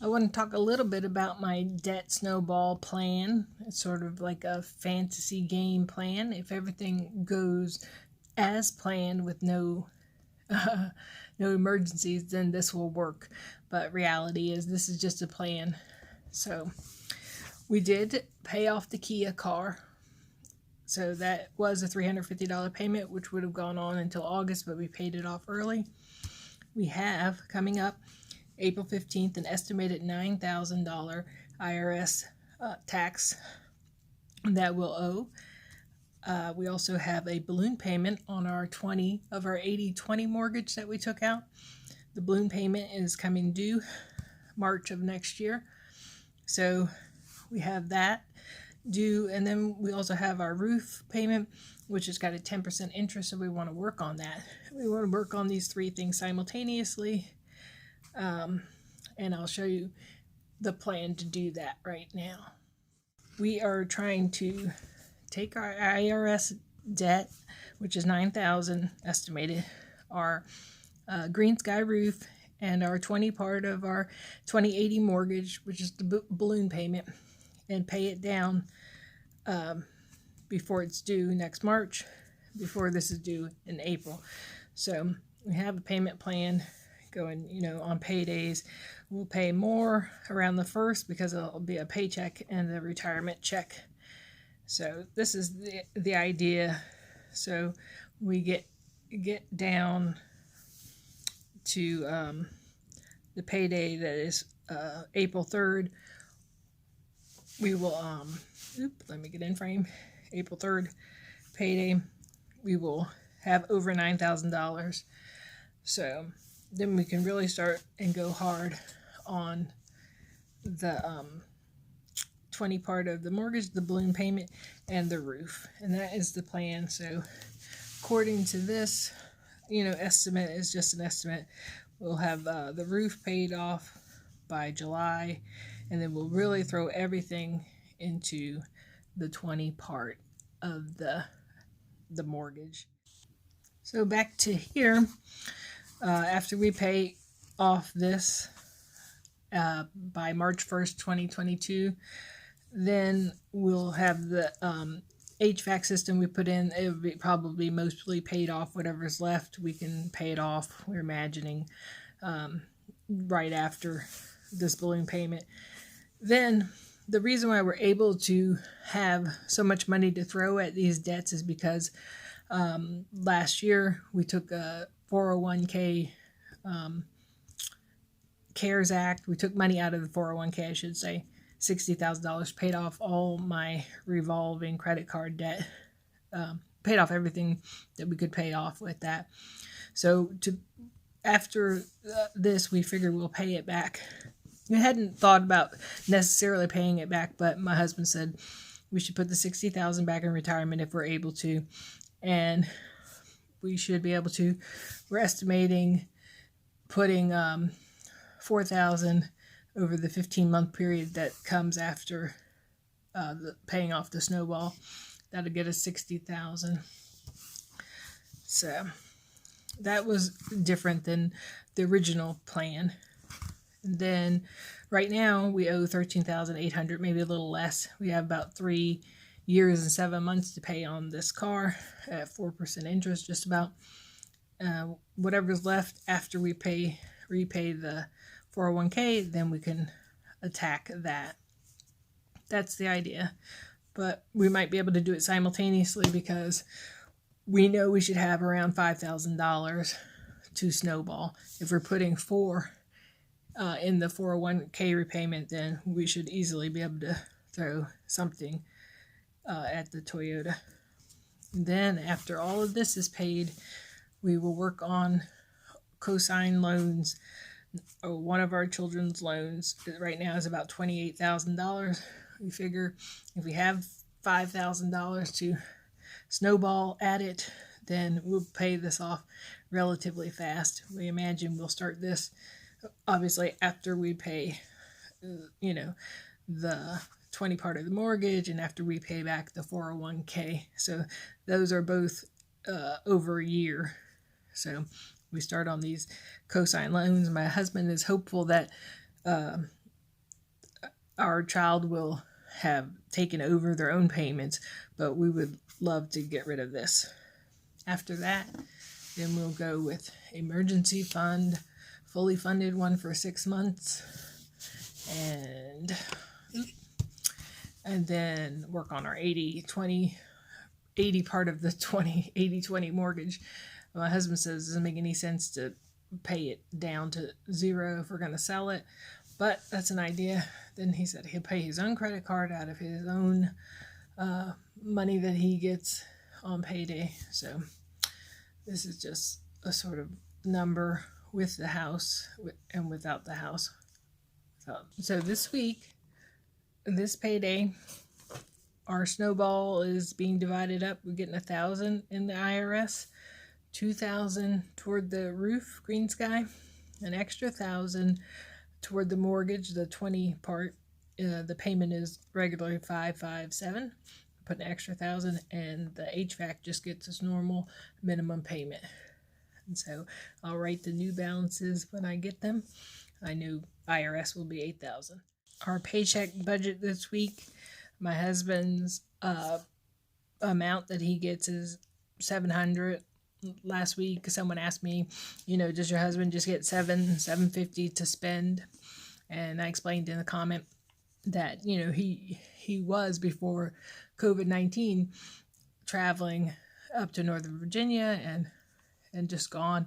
I want to talk a little bit about my debt snowball plan. It's sort of like a fantasy game plan. If everything goes as planned with no no emergencies, then this will work. But reality is this is just a plan. So we did pay off the Kia car. So that was a $350 payment, which would have gone on until August, but we paid it off early. We have coming up April 15th an estimated $9,000 IRS tax that we'll owe. We also have a balloon payment on our 80/20 mortgage that we took out. The balloon payment is coming due March of next year. So we have that due, and then we also have our roof payment, which has got a 10% interest, so we want to work on that. We want to work on these three things simultaneously, and I'll show you the plan to do that right now. We are trying to take our IRS debt, which is $9,000 estimated, our green sky roof, and our 20 part of our 2080 mortgage, which is the balloon payment, and pay it down before it's due next March, before this is due in April. So we have a payment plan going, on paydays. We'll pay more around the 1st because it'll be a paycheck and a retirement check. So this is the idea. So we get down to the payday that is April 3rd. We will, let me get in frame. April 3rd payday, we will have over $9,000. So then we can really start and go hard on the 20 part of the mortgage, the balloon payment, and the roof. And that is the plan. So according to this, estimate is just an estimate. We'll have the roof paid off by July, and then we'll really throw everything into the 20 part of the mortgage. So back to here, after we pay off this by March 1st, 2022, then we'll have the HVAC system we put in. It will be probably mostly paid off. Whatever's left, we can pay it off, we're imagining, right after this balloon payment. Then the reason why we're able to have so much money to throw at these debts is because last year we took a 401k CARES Act. We took money out of the 401k, I should say, $60,000, paid off all my revolving credit card debt, paid off everything that we could pay off with that. So after this, we figured we'll pay it back. We hadn't thought about necessarily paying it back, but my husband said we should put the $60,000 back in retirement if we're able to, and we should be able to. We're estimating putting $4,000 over the 15-month period that comes after paying off the snowball. That'll get us $60,000. So that was different than the original plan. And then right now we owe $13,800, maybe a little less. We have about 3 years and 7 months to pay on this car at 4% interest, just about. Whatever's left after we repay the 401k, then we can attack that. That's the idea. But we might be able to do it simultaneously because we know we should have around $5,000 to snowball. If we're putting $4,000 in the 401k repayment, then we should easily be able to throw something at the Toyota. Then after all of this is paid, we will work on cosign loans. One of our children's loans right now is about $28,000. We figure if we have $5,000 to snowball at it, then we'll pay this off relatively fast. We imagine we'll start this obviously after we pay, the 20 part of the mortgage and after we pay back the 401k. So those are both over a year. So we start on these cosign loans. My husband is hopeful that our child will have taken over their own payments, but we would love to get rid of this. After that, then we'll go with emergency fund, fully funded one for 6 months, and then work on our 80-20, 80 part of the 80-20 mortgage. My husband says it doesn't make any sense to pay it down to zero if we're going to sell it, but that's an idea. Then he said he'll pay his own credit card out of his own money that he gets on payday. So this is just a sort of number with the house and without the house. So this week, this payday, our Snowball is being divided up. We're getting 1,000 in the IRS, 2,000 toward the roof, green sky, an extra 1,000 toward the mortgage, the 20 part. The payment is regularly $557. Put an extra 1,000, and the HVAC just gets its normal minimum payment. And so I'll write the new balances when I get them. I know IRS will be 8,000. Our paycheck budget this week, my husband's amount that he gets is $700. Last week, someone asked me, does your husband just get $750 to spend? And I explained in the comment that, he was before COVID-19 traveling up to Northern Virginia and just gone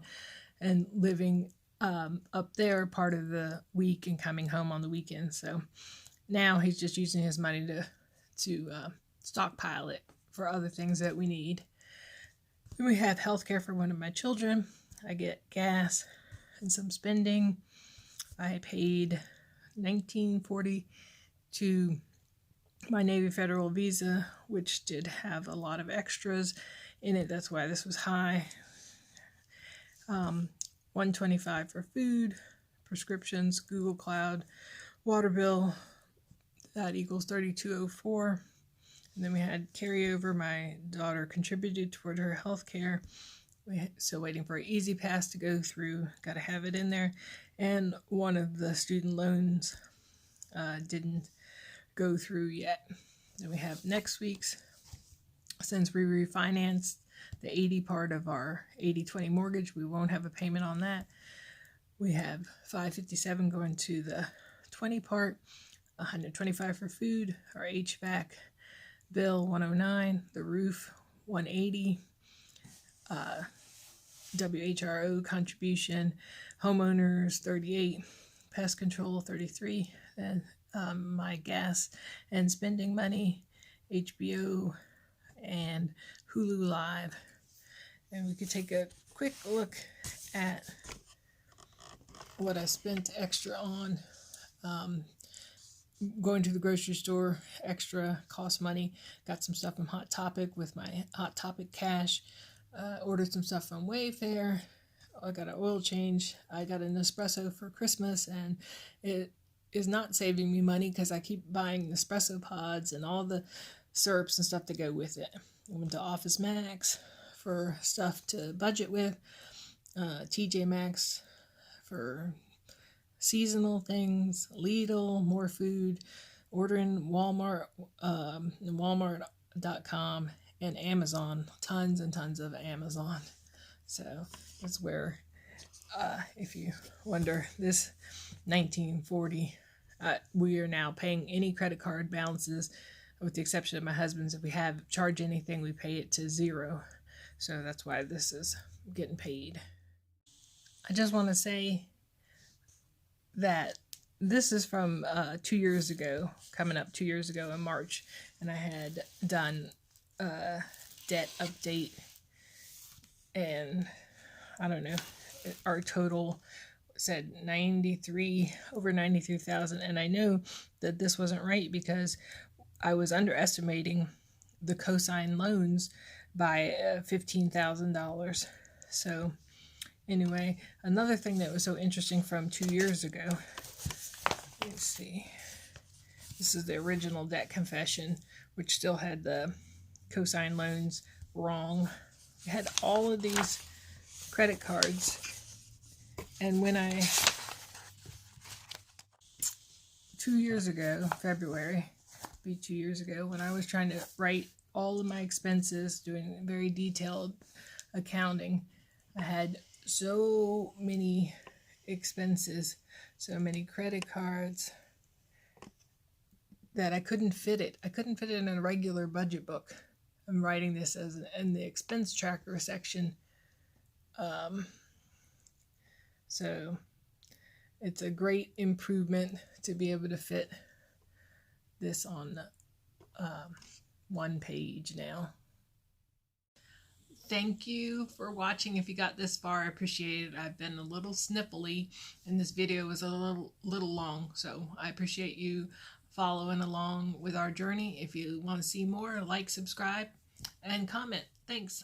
and living up there part of the week and coming home on the weekends. So now he's just using his money to stockpile it for other things that we need. Then we have health care for one of my children. I get gas and some spending. I paid $19.40 to my Navy Federal Visa, which did have a lot of extras in it. That's why this was high. $125 for food, prescriptions, Google Cloud, water bill. That equals $32.04. And then we had carryover. My daughter contributed toward her health care. We're still waiting for an Easy Pass to go through. Got to have it in there. And one of the student loans didn't go through yet. Then we have next week's, since we refinanced the 80 part of our 80-20 mortgage, we won't have a payment on that. We have $557 going to the 20 part, $125 for food, our HVAC bill $109, the roof $180, WHRO contribution, homeowners $38, pest control $33, then my gas and spending money, HBO and Hulu Live. And we could take a quick look at what I spent extra on. Going to the grocery store, extra cost money. Got some stuff from Hot Topic with my Hot Topic cash. Ordered some stuff from Wayfair. I got an oil change. I got an espresso for Christmas, and it is not saving me money because I keep buying Nespresso pods and all the syrups and stuff that go with it. I went to Office Max for stuff to budget with. TJ Maxx for seasonal things, Lidl, more food, ordering Walmart, Walmart.com, and Amazon, tons and tons of Amazon. So that's where, if you wonder, this $19.40, we are now paying any credit card balances, with the exception of my husband's. If we have charge anything, we pay it to zero. So that's why this is getting paid. I just want to say that this is from 2 years ago, coming up 2 years ago in March, and I had done a debt update, and I don't know, our total said over 93,000, and I know that this wasn't right because I was underestimating the cosign loans by $15,000. So anyway, another thing that was so interesting from 2 years ago, let's see, this is the original debt confession, which still had the cosign loans wrong. It had all of these credit cards, and when I 2 years ago, February, be 2 years ago, when I was trying to write all of my expenses, doing very detailed accounting. I had so many expenses, so many credit cards, that I couldn't fit it. I couldn't fit it in a regular budget book. I'm writing this as in the expense tracker section. So it's a great improvement to be able to fit this on one page now. Thank you for watching. If you got this far, I appreciate it. I've been a little sniffly and this video was a little long, so I appreciate you following along with our journey. If you want to see more, like, subscribe, and comment. Thanks.